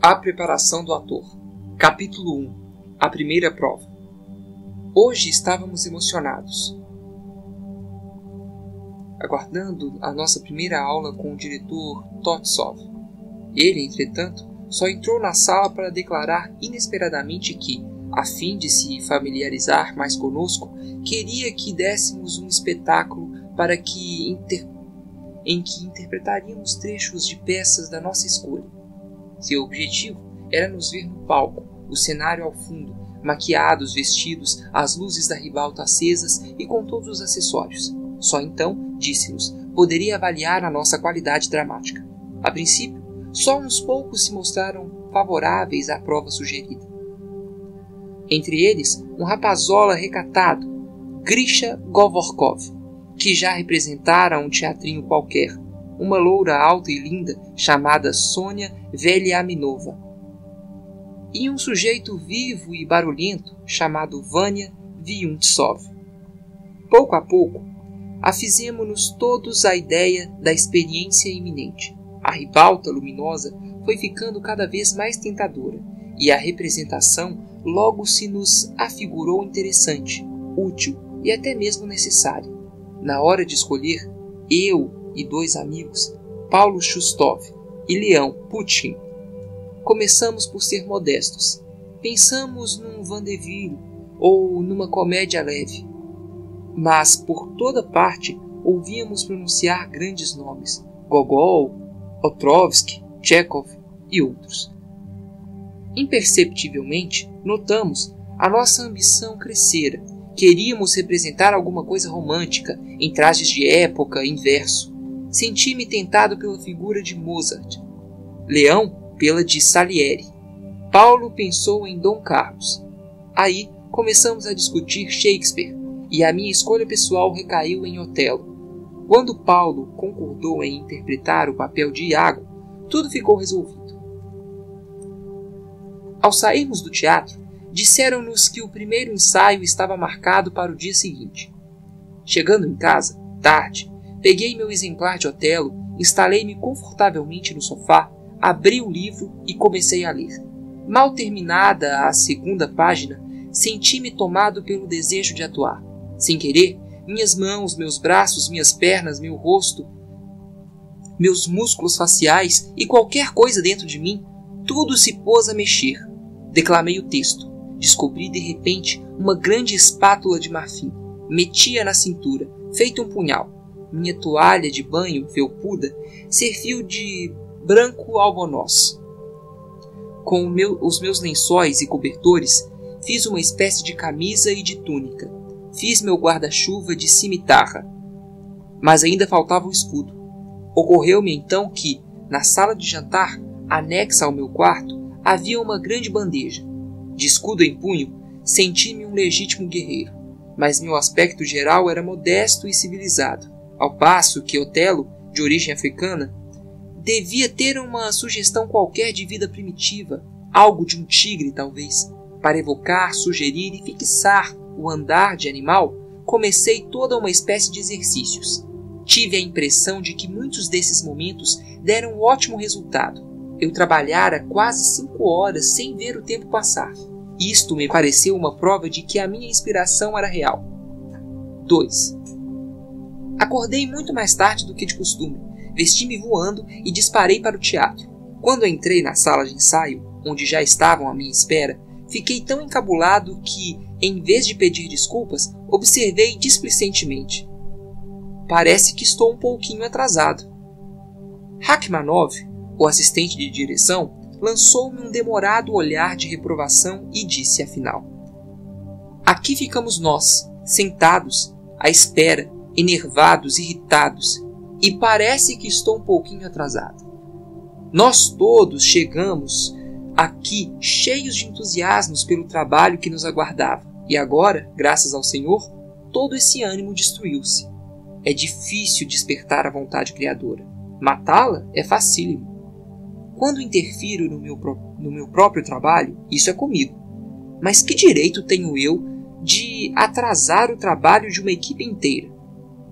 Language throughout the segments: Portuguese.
A preparação do ator. Capítulo 1. A primeira prova. Hoje estávamos emocionados, aguardando a nossa primeira aula com o diretor Totsov. Ele, entretanto, só entrou na sala para declarar inesperadamente que, a fim de se familiarizar mais conosco, queria que dessemos um espetáculo em que interpretaríamos trechos de peças da nossa escolha. Seu objetivo era nos ver no palco, o cenário ao fundo, maquiados, vestidos, as luzes da ribalta acesas e com todos os acessórios. Só então, disse-nos, poderia avaliar a nossa qualidade dramática. A princípio, só uns poucos se mostraram favoráveis à prova sugerida. Entre eles, um rapazola recatado, Grisha Govorkov, que já representara um teatrinho qualquer, uma loura alta e linda chamada Sônia Veliaminova, e um sujeito vivo e barulhento chamado Vanya Vyuntsov. Pouco a pouco, afizemo-nos todos à ideia da experiência iminente. A ribalta luminosa foi ficando cada vez mais tentadora, e a representação logo se nos afigurou interessante, útil e até mesmo necessária. Na hora de escolher, eu e dois amigos, Paulo Shustov e Leão Putin, começamos por ser modestos. Pensamos num vaudeville ou numa comédia leve. Mas, por toda parte, ouvíamos pronunciar grandes nomes, Gogol, Ostrovsky, Chekhov e outros. Imperceptivelmente, notamos a nossa ambição crescera. Queríamos representar alguma coisa romântica, em trajes de época, em verso. Senti-me tentado pela figura de Mozart. Leão pela de Salieri. Paulo pensou em Dom Carlos. Aí começamos a discutir Shakespeare, e a minha escolha pessoal recaiu em Otelo. Quando Paulo concordou em interpretar o papel de Iago, tudo ficou resolvido. Ao sairmos do teatro, disseram-nos que o primeiro ensaio estava marcado para o dia seguinte. Chegando em casa, tarde, peguei meu exemplar de Otelo, instalei-me confortavelmente no sofá, abri o livro e comecei a ler. Mal terminada a segunda página, senti-me tomado pelo desejo de atuar. Sem querer, minhas mãos, meus braços, minhas pernas, meu rosto, meus músculos faciais e qualquer coisa dentro de mim, tudo se pôs a mexer. Declamei o texto. Descobri de repente uma grande espátula de marfim. Metia na cintura, feito um punhal. Minha toalha de banho felpuda serviu de branco albornoz. Com os meus lençóis e cobertores, fiz uma espécie de camisa e de túnica. Fiz meu guarda-chuva de cimitarra. Mas ainda faltava o escudo. Ocorreu-me então que, na sala de jantar, anexa ao meu quarto, havia uma grande bandeja. De escudo em punho, senti-me um legítimo guerreiro, mas meu aspecto geral era modesto e civilizado, ao passo que Otelo, de origem africana, devia ter uma sugestão qualquer de vida primitiva, algo de um tigre talvez. Para evocar, sugerir e fixar o andar de animal, comecei toda uma espécie de exercícios. Tive a impressão de que muitos desses momentos deram um ótimo resultado. Eu trabalhara quase 5 horas sem ver o tempo passar. Isto me pareceu uma prova de que a minha inspiração era real. 2. Acordei muito mais tarde do que de costume. Vesti-me voando e disparei para o teatro. Quando entrei na sala de ensaio, onde já estavam à minha espera, fiquei tão encabulado que, em vez de pedir desculpas, observei displicentemente. Parece que estou um pouquinho atrasado. Rachmanov, o assistente de direção, lançou-me um demorado olhar de reprovação e disse, afinal: aqui ficamos nós, sentados, à espera, enervados, irritados, e parece que estou um pouquinho atrasado. Nós todos chegamos aqui cheios de entusiasmos pelo trabalho que nos aguardava, e agora, graças ao Senhor, todo esse ânimo destruiu-se. É difícil despertar a vontade criadora. Matá-la é facílimo. Quando interfiro no meu próprio trabalho, isso é comigo. Mas que direito tenho eu de atrasar o trabalho de uma equipe inteira?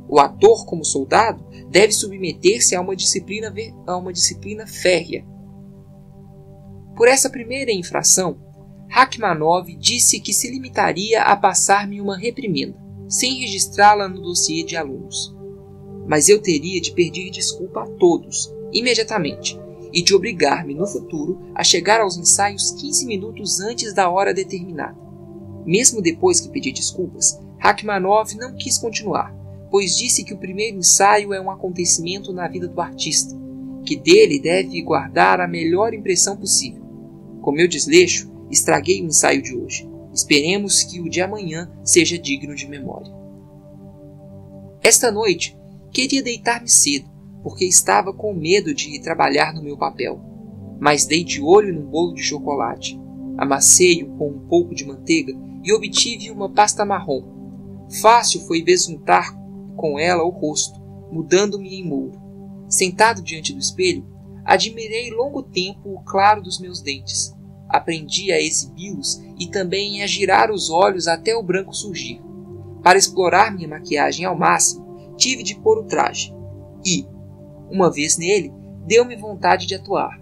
O ator, como soldado, deve submeter-se a uma disciplina férrea. Por essa primeira infração, Rachmaninoff disse que se limitaria a passar-me uma reprimenda, sem registrá-la no dossiê de alunos. Mas eu teria de pedir desculpa a todos, imediatamente, e de obrigar-me no futuro a chegar aos ensaios 15 minutos antes da hora determinada. Mesmo depois que pedi desculpas, Rachmaninoff não quis continuar, pois disse que o primeiro ensaio é um acontecimento na vida do artista, que dele deve guardar a melhor impressão possível. Com meu desleixo, estraguei o ensaio de hoje. Esperemos que o de amanhã seja digno de memória. Esta noite, queria deitar-me cedo, porque estava com medo de ir trabalhar no meu papel. Mas dei de olho num bolo de chocolate. Amassei-o com um pouco de manteiga e obtive uma pasta marrom. Fácil foi besuntar com ela o rosto, mudando-me em mouro. Sentado diante do espelho, admirei longo tempo o claro dos meus dentes. Aprendi a exibi-los e também a girar os olhos até o branco surgir. Para explorar minha maquiagem ao máximo, tive de pôr o traje. E, uma vez nele, deu-me vontade de atuar.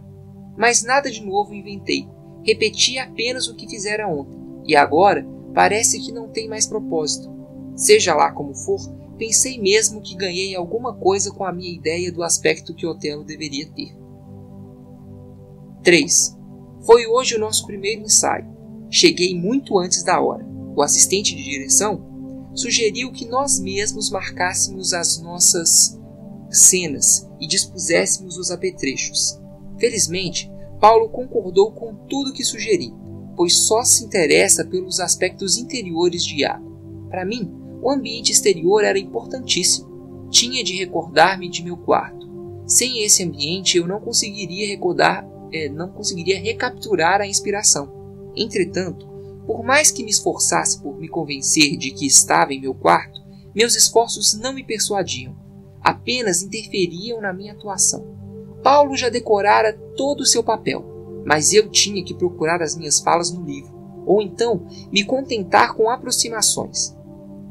Mas nada de novo inventei. Repeti apenas o que fizera ontem. E agora parece que não tem mais propósito. Seja lá como for, pensei mesmo que ganhei alguma coisa com a minha ideia do aspecto que Otelo deveria ter. 3. Foi hoje o nosso primeiro ensaio. Cheguei muito antes da hora. O assistente de direção sugeriu que nós mesmos marcássemos as nossas cenas e dispuséssemos os apetrechos. Felizmente, Paulo concordou com tudo que sugeri, pois só se interessa pelos aspectos interiores de Iago. Para mim, o ambiente exterior era importantíssimo. Tinha de recordar-me de meu quarto. Sem esse ambiente, eu não conseguiria recapturar a inspiração. Entretanto, por mais que me esforçasse por me convencer de que estava em meu quarto, meus esforços não me persuadiam, apenas interferiam na minha atuação. Paulo já decorara todo o seu papel, mas eu tinha que procurar as minhas falas no livro, ou então me contentar com aproximações.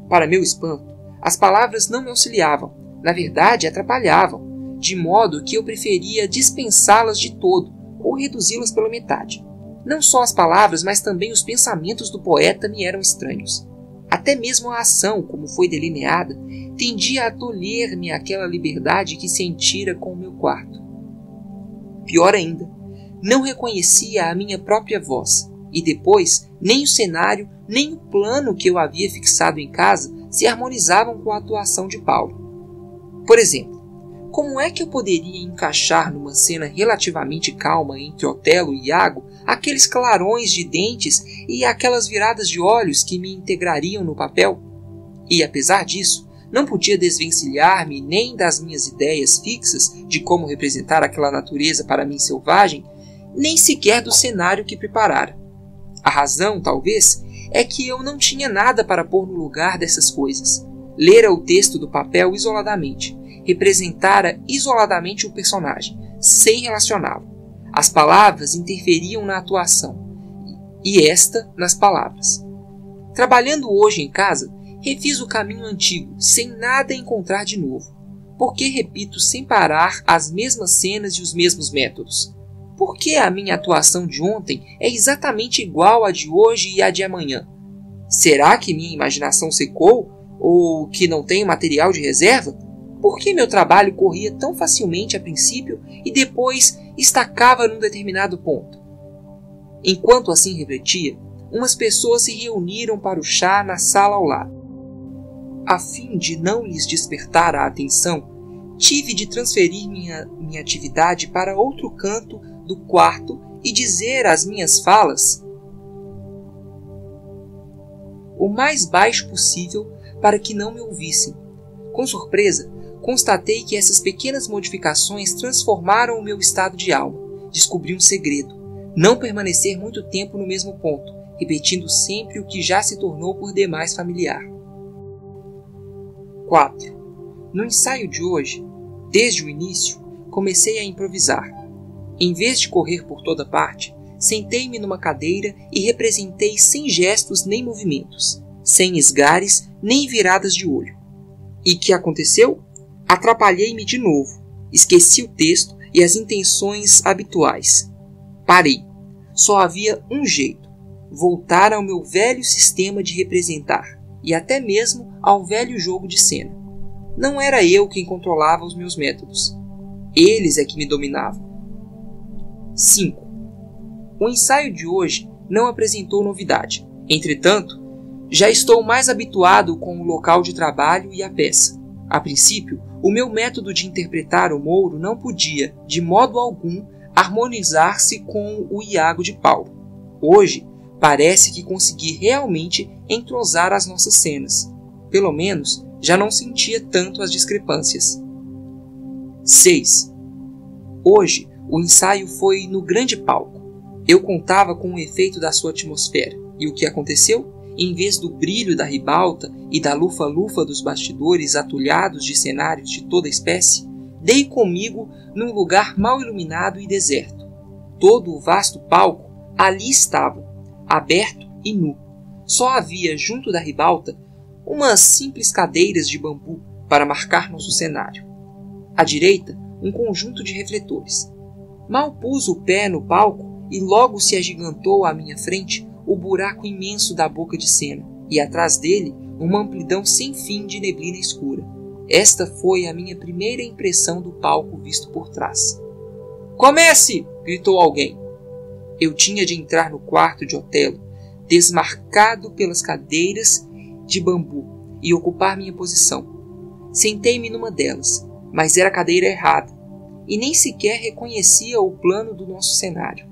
Para meu espanto, as palavras não me auxiliavam, na verdade atrapalhavam, de modo que eu preferia dispensá-las de todo ou reduzi-las pela metade. Não só as palavras, mas também os pensamentos do poeta me eram estranhos. Até mesmo a ação, como foi delineada, tendia a tolher-me aquela liberdade que sentira com o meu quarto. Pior ainda, não reconhecia a minha própria voz, e depois nem o cenário, nem o plano que eu havia fixado em casa se harmonizavam com a atuação de Paulo. Por exemplo, como é que eu poderia encaixar numa cena relativamente calma entre Otelo e Iago aqueles clarões de dentes e aquelas viradas de olhos que me integrariam no papel? E, apesar disso, não podia desvencilhar-me nem das minhas ideias fixas de como representar aquela natureza para mim selvagem, nem sequer do cenário que preparara. A razão, talvez, é que eu não tinha nada para pôr no lugar dessas coisas. Lera o texto do papel isoladamente, representara isoladamente o personagem, sem relacioná-lo. As palavras interferiam na atuação, e esta nas palavras. Trabalhando hoje em casa, refiz o caminho antigo, sem nada encontrar de novo. Porque repito sem parar as mesmas cenas e os mesmos métodos? Por que a minha atuação de ontem é exatamente igual à de hoje e à de amanhã? Será que minha imaginação secou? Ou que não tenho material de reserva? Por que meu trabalho corria tão facilmente a princípio e depois estacava num determinado ponto? Enquanto assim refletia, umas pessoas se reuniram para o chá na sala ao lado. A fim de não lhes despertar a atenção, tive de transferir minha atividade para outro canto do quarto e dizer as minhas falas o mais baixo possível para que não me ouvissem. Com surpresa, constatei que essas pequenas modificações transformaram o meu estado de alma. Descobri um segredo: não permanecer muito tempo no mesmo ponto, repetindo sempre o que já se tornou por demais familiar. 4. No ensaio de hoje, desde o início, comecei a improvisar. Em vez de correr por toda parte, sentei-me numa cadeira e representei sem gestos nem movimentos, sem esgares nem viradas de olho. E que aconteceu? Atrapalhei-me de novo, esqueci o texto e as intenções habituais. Parei. Só havia um jeito: voltar ao meu velho sistema de representar, e até mesmo ao velho jogo de cena. Não era eu quem controlava os meus métodos. Eles é que me dominavam. 5. O ensaio de hoje não apresentou novidade. Entretanto, já estou mais habituado com o local de trabalho e a peça. A princípio, o meu método de interpretar o Mouro não podia, de modo algum, harmonizar-se com o Iago de Paulo. Hoje, parece que consegui realmente entrosar as nossas cenas. Pelo menos, já não sentia tanto as discrepâncias. 6. Hoje, o ensaio foi no grande palco. Eu contava com o efeito da sua atmosfera. E o que aconteceu? Em vez do brilho da ribalta e da lufa-lufa dos bastidores atulhados de cenários de toda espécie, dei comigo num lugar mal iluminado e deserto. Todo o vasto palco ali estava, aberto e nu. Só havia, junto da ribalta, umas simples cadeiras de bambu para marcar nosso cenário. À direita, um conjunto de refletores. Mal pus o pé no palco e logo se agigantou à minha frente o buraco imenso da boca de cena, e atrás dele uma amplidão sem fim de neblina escura. Esta foi a minha primeira impressão do palco visto por trás. "Comece!" gritou alguém. Eu tinha de entrar no quarto de Otelo, desmarcado pelas cadeiras de bambu, e ocupar minha posição. Sentei-me numa delas, mas era a cadeira errada, e nem sequer reconhecia o plano do nosso cenário.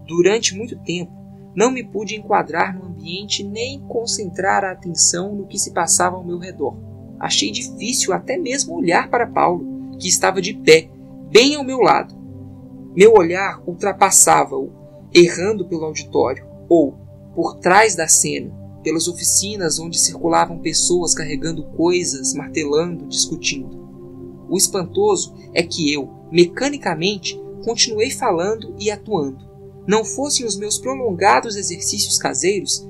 Durante muito tempo, não me pude enquadrar no ambiente nem concentrar a atenção no que se passava ao meu redor. Achei difícil até mesmo olhar para Paulo, que estava de pé, bem ao meu lado. Meu olhar ultrapassava-o, errando pelo auditório, ou, por trás da cena, pelas oficinas onde circulavam pessoas carregando coisas, martelando, discutindo. O espantoso é que eu, mecanicamente, continuei falando e atuando. Não fossem os meus prolongados exercícios caseiros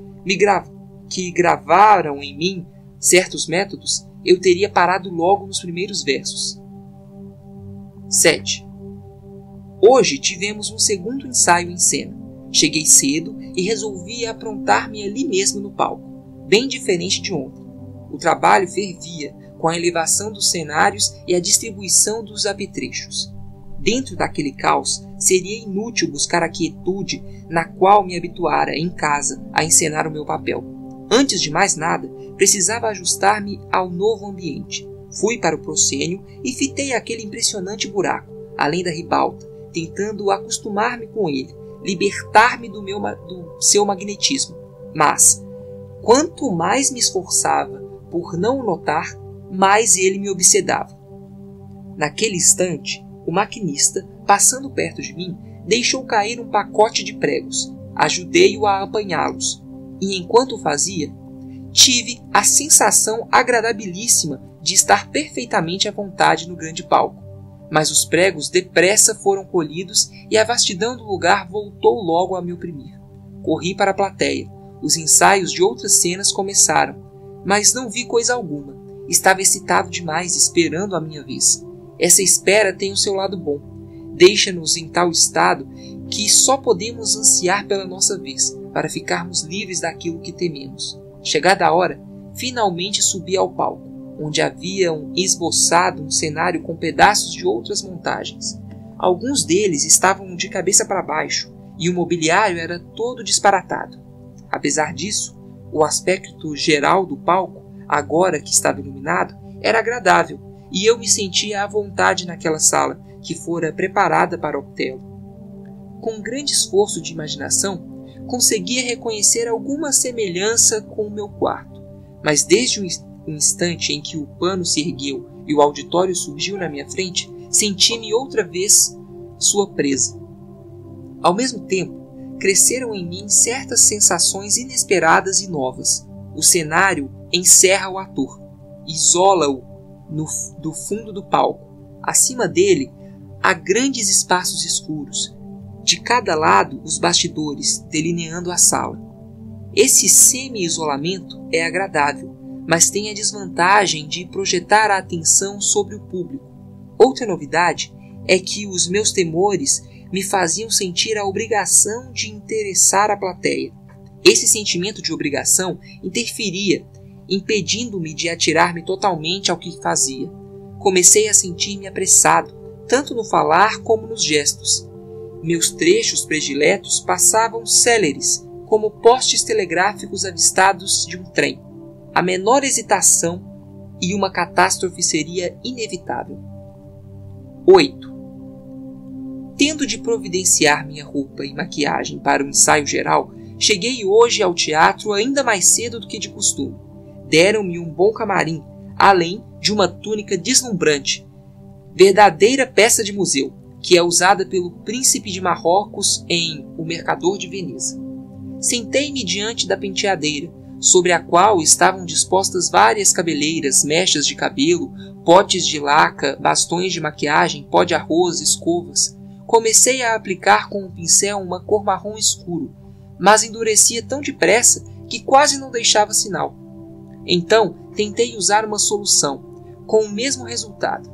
que gravaram em mim certos métodos, eu teria parado logo nos primeiros versos. 7. Hoje tivemos um segundo ensaio em cena. Cheguei cedo e resolvi aprontar-me ali mesmo no palco, bem diferente de ontem. O trabalho fervia com a elevação dos cenários e a distribuição dos apetrechos. Dentro daquele caos, seria inútil buscar a quietude na qual me habituara em casa a encenar o meu papel. Antes de mais nada, precisava ajustar-me ao novo ambiente. Fui para o proscênio e fitei aquele impressionante buraco, além da ribalta, tentando acostumar-me com ele, libertar-me do seu magnetismo. Mas, quanto mais me esforçava por não o notar, mais ele me obsedava. Naquele instante, o maquinista, passando perto de mim, deixou cair um pacote de pregos. Ajudei-o a apanhá-los. E enquanto o fazia, tive a sensação agradabilíssima de estar perfeitamente à vontade no grande palco. Mas os pregos depressa foram colhidos e a vastidão do lugar voltou logo a me oprimir. Corri para a plateia. Os ensaios de outras cenas começaram, mas não vi coisa alguma. Estava excitado demais, esperando a minha vez. Essa espera tem o seu lado bom. Deixa-nos em tal estado que só podemos ansiar pela nossa vez, para ficarmos livres daquilo que tememos. Chegada a hora, finalmente subi ao palco, onde haviam esboçado um cenário com pedaços de outras montagens. Alguns deles estavam de cabeça para baixo, e o mobiliário era todo disparatado. Apesar disso, o aspecto geral do palco, agora que estava iluminado, era agradável, e eu me sentia à vontade naquela sala, que fora preparada para Otelo. Com grande esforço de imaginação, conseguia reconhecer alguma semelhança com o meu quarto, mas desde o instante em que o pano se ergueu e o auditório surgiu na minha frente, senti-me outra vez sua presa. Ao mesmo tempo, cresceram em mim certas sensações inesperadas e novas. O cenário encerra o ator, isola-o do fundo do palco. Acima dele, há grandes espaços escuros. De cada lado, os bastidores, delineando a sala. Esse semi-isolamento é agradável, mas tem a desvantagem de projetar a atenção sobre o público. Outra novidade é que os meus temores me faziam sentir a obrigação de interessar a plateia. Esse sentimento de obrigação interferia, impedindo-me de atirar-me totalmente ao que fazia. Comecei a sentir-me apressado, tanto no falar como nos gestos. Meus trechos prediletos passavam céleres, como postes telegráficos avistados de um trem. A menor hesitação e uma catástrofe seria inevitável. 8. Tendo de providenciar minha roupa e maquiagem para o ensaio geral, cheguei hoje ao teatro ainda mais cedo do que de costume. Deram-me um bom camarim, além de uma túnica deslumbrante, verdadeira peça de museu, que é usada pelo príncipe de Marrocos em O Mercador de Veneza. Sentei-me diante da penteadeira, sobre a qual estavam dispostas várias cabeleiras, mechas de cabelo, potes de laca, bastões de maquiagem, pó de arroz, escovas. Comecei a aplicar com um pincel uma cor marrom escuro, mas endurecia tão depressa que quase não deixava sinal. Então tentei usar uma solução, com o mesmo resultado.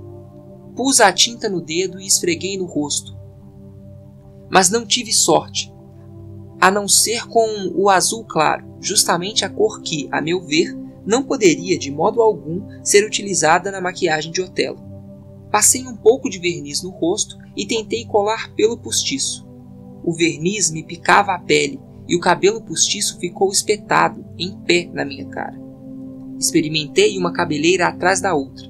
Pus a tinta no dedo e esfreguei no rosto. Mas não tive sorte, a não ser com o azul claro, justamente a cor que, a meu ver, não poderia de modo algum ser utilizada na maquiagem de Otelo. Passei um pouco de verniz no rosto e tentei colar pelo postiço. O verniz me picava a pele e o cabelo postiço ficou espetado, em pé na minha cara. Experimentei uma cabeleira atrás da outra.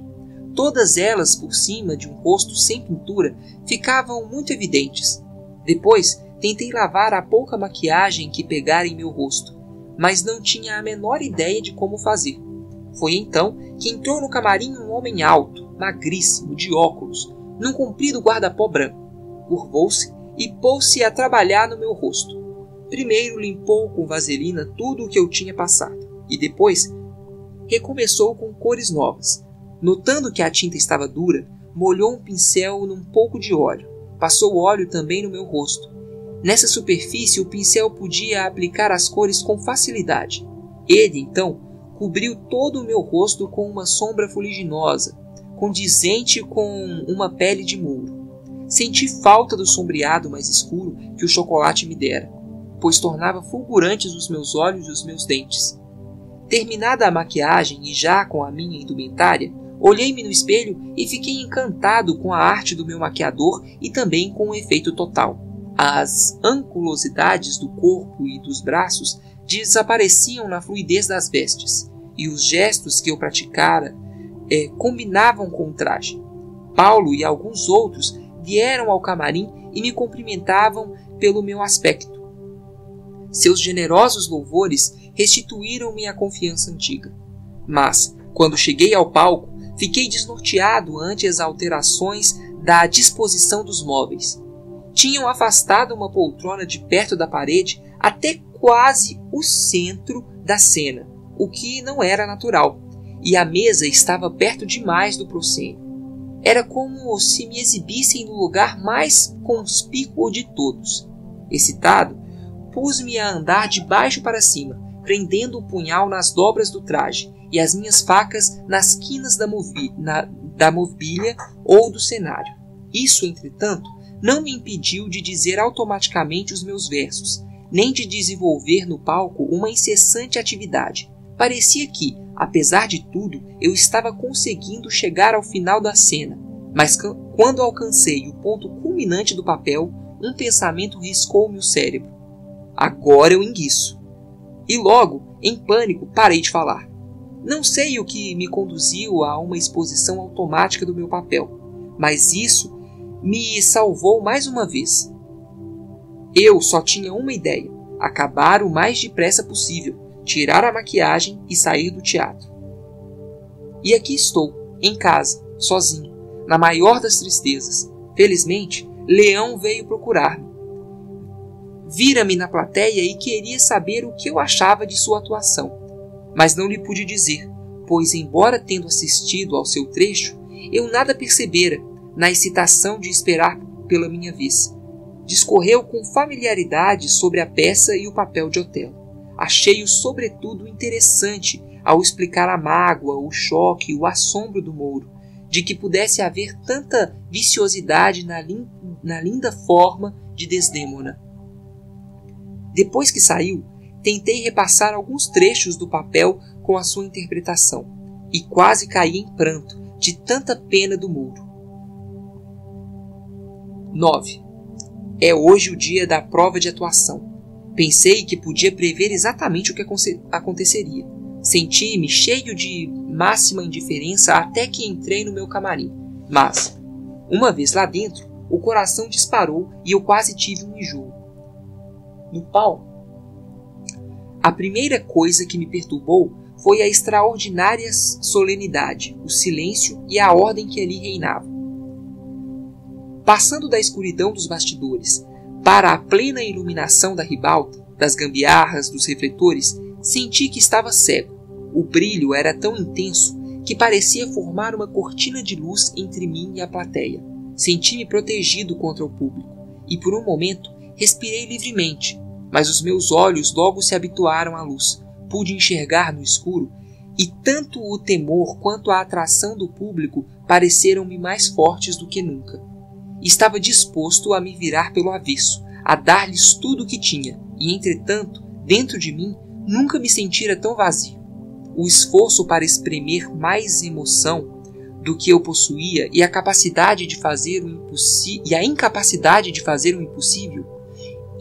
Todas elas, por cima de um rosto sem pintura, ficavam muito evidentes. Depois, tentei lavar a pouca maquiagem que pegara em meu rosto, mas não tinha a menor ideia de como fazer. Foi então que entrou no camarim um homem alto, magríssimo, de óculos, num comprido guarda-pó branco. Curvou-se e pôs-se a trabalhar no meu rosto. Primeiro limpou com vaselina tudo o que eu tinha passado, e depois recomeçou com cores novas. Notando que a tinta estava dura, molhou um pincel num pouco de óleo. Passou óleo também no meu rosto. Nessa superfície o pincel podia aplicar as cores com facilidade. Ele, então, cobriu todo o meu rosto com uma sombra fuliginosa, condizente com uma pele de mouro. Senti falta do sombreado mais escuro que o chocolate me dera, pois tornava fulgurantes os meus olhos e os meus dentes. Terminada a maquiagem e já com a minha indumentária, olhei-me no espelho e fiquei encantado com a arte do meu maquiador e também com o efeito total. As anculosidades do corpo e dos braços desapareciam na fluidez das vestes, e os gestos que eu praticara combinavam com o traje. Paulo e alguns outros vieram ao camarim e me cumprimentavam pelo meu aspecto. Seus generosos louvores restituíram-me a confiança antiga. Mas, quando cheguei ao palco, fiquei desnorteado ante as alterações da disposição dos móveis. Tinham afastado uma poltrona de perto da parede até quase o centro da cena, o que não era natural, e a mesa estava perto demais do proscênio. Era como se me exibissem no lugar mais conspícuo de todos. Excitado, pus-me a andar de baixo para cima, prendendo o punhal nas dobras do traje e as minhas facas nas quinas da mobília ou do cenário. Isso, entretanto, não me impediu de dizer automaticamente os meus versos, nem de desenvolver no palco uma incessante atividade. Parecia que, apesar de tudo, eu estava conseguindo chegar ao final da cena, mas quando alcancei o ponto culminante do papel, um pensamento riscou-me o cérebro. Agora eu enguiço. E logo, em pânico, parei de falar. Não sei o que me conduziu a uma exposição automática do meu papel, mas isso me salvou mais uma vez. Eu só tinha uma ideia: acabar o mais depressa possível, tirar a maquiagem e sair do teatro. E aqui estou, em casa, sozinho, na maior das tristezas. Felizmente, Leão veio procurar-me. Vira-me na plateia e queria saber o que eu achava de sua atuação, mas não lhe pude dizer, pois, embora tendo assistido ao seu trecho, eu nada percebera na excitação de esperar pela minha vez. Discorreu com familiaridade sobre a peça e o papel de Otelo. Achei-o sobretudo interessante ao explicar a mágoa, o choque e o assombro do mouro, de que pudesse haver tanta viciosidade na linda forma de Desdémona. Depois que saiu, tentei repassar alguns trechos do papel com a sua interpretação, e quase caí em pranto de tanta pena do Mouro. 9. É hoje o dia da prova de atuação. Pensei que podia prever exatamente o que aconteceria. Senti-me cheio de máxima indiferença até que entrei no meu camarim. Mas, uma vez lá dentro, o coração disparou e eu quase tive um enjoo. No palco, a primeira coisa que me perturbou foi a extraordinária solenidade, o silêncio e a ordem que ali reinava. Passando da escuridão dos bastidores para a plena iluminação da ribalta, das gambiarras, dos refletores, senti que estava cego. O brilho era tão intenso que parecia formar uma cortina de luz entre mim e a plateia. Senti-me protegido contra o público e por um momento respirei livremente, mas os meus olhos logo se habituaram à luz. Pude enxergar no escuro e tanto o temor quanto a atração do público pareceram-me mais fortes do que nunca. Estava disposto a me virar pelo avesso, a dar-lhes tudo o que tinha, e entretanto, dentro de mim, nunca me sentira tão vazio. O esforço para espremer mais emoção do que eu possuía e a incapacidade de fazer o impossível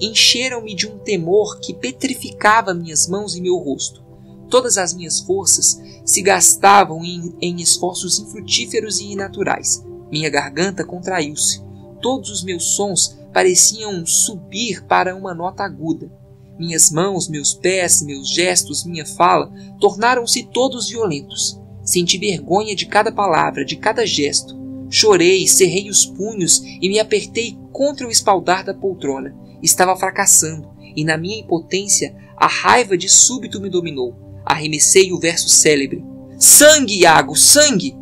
encheram-me de um temor que petrificava minhas mãos e meu rosto. Todas as minhas forças se gastavam em esforços infrutíferos e inaturais. Minha garganta contraiu-se. Todos os meus sons pareciam subir para uma nota aguda. Minhas mãos, meus pés, meus gestos, minha fala tornaram-se todos violentos. Senti vergonha de cada palavra, de cada gesto. Chorei, cerrei os punhos e me apertei contra o espaldar da poltrona. Estava fracassando, e na minha impotência a raiva de súbito me dominou. Arremessei o verso célebre. Sangue, Iago, sangue!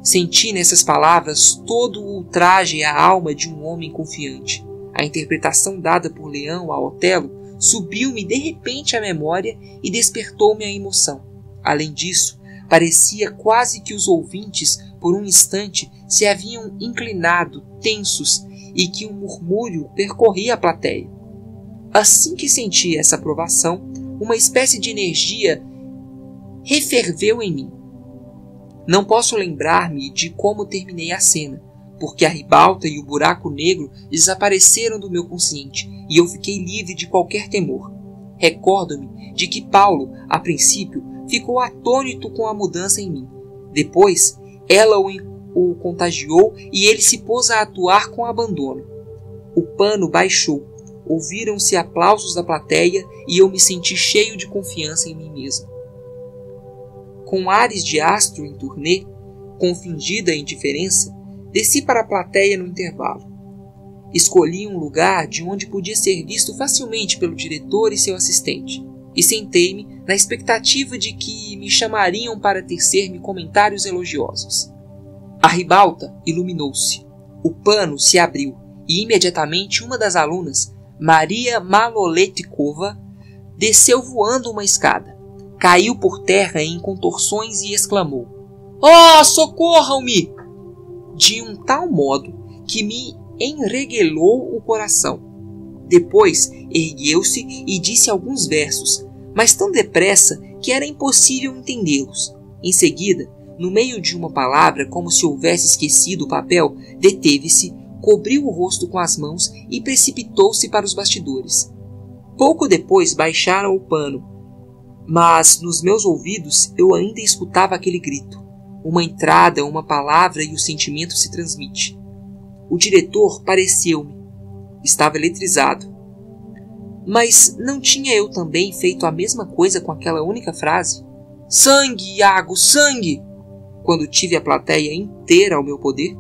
Senti nessas palavras todo o ultraje à alma de um homem confiante. A interpretação dada por Leão a Otelo subiu-me de repente à memória e despertou-me a emoção. Além disso, parecia quase que os ouvintes, por um instante, se haviam inclinado, tensos, e que um murmúrio percorria a plateia. Assim que senti essa aprovação, uma espécie de energia referveu em mim. Não posso lembrar-me de como terminei a cena, porque a ribalta e o buraco negro desapareceram do meu consciente e eu fiquei livre de qualquer temor. Recordo-me de que Paulo, a princípio, ficou atônito com a mudança em mim. Depois, ela o contagiou e ele se pôs a atuar com abandono. O pano baixou, ouviram-se aplausos da plateia e eu me senti cheio de confiança em mim mesmo. Com ares de astro em turnê, com fingida indiferença, desci para a plateia no intervalo. Escolhi um lugar de onde podia ser visto facilmente pelo diretor e seu assistente, e sentei-me na expectativa de que me chamariam para tecer-me comentários elogiosos. A ribalta iluminou-se, o pano se abriu, e imediatamente uma das alunas, Maria Maloletikova, desceu voando uma escada. Caiu por terra em contorções e exclamou: "Oh, socorram-me!" De um tal modo que me enreguelou o coração. Depois ergueu-se e disse alguns versos, mas tão depressa que era impossível entendê-los. Em seguida, no meio de uma palavra, como se houvesse esquecido o papel, deteve-se, cobriu o rosto com as mãos e precipitou-se para os bastidores. Pouco depois baixaram o pano, mas nos meus ouvidos eu ainda escutava aquele grito. Uma entrada, uma palavra e o sentimento se transmite. O diretor pareceu-me. Estava eletrizado. Mas não tinha eu também feito a mesma coisa com aquela única frase? Sangue, Iago, sangue! Quando tive a plateia inteira ao meu poder?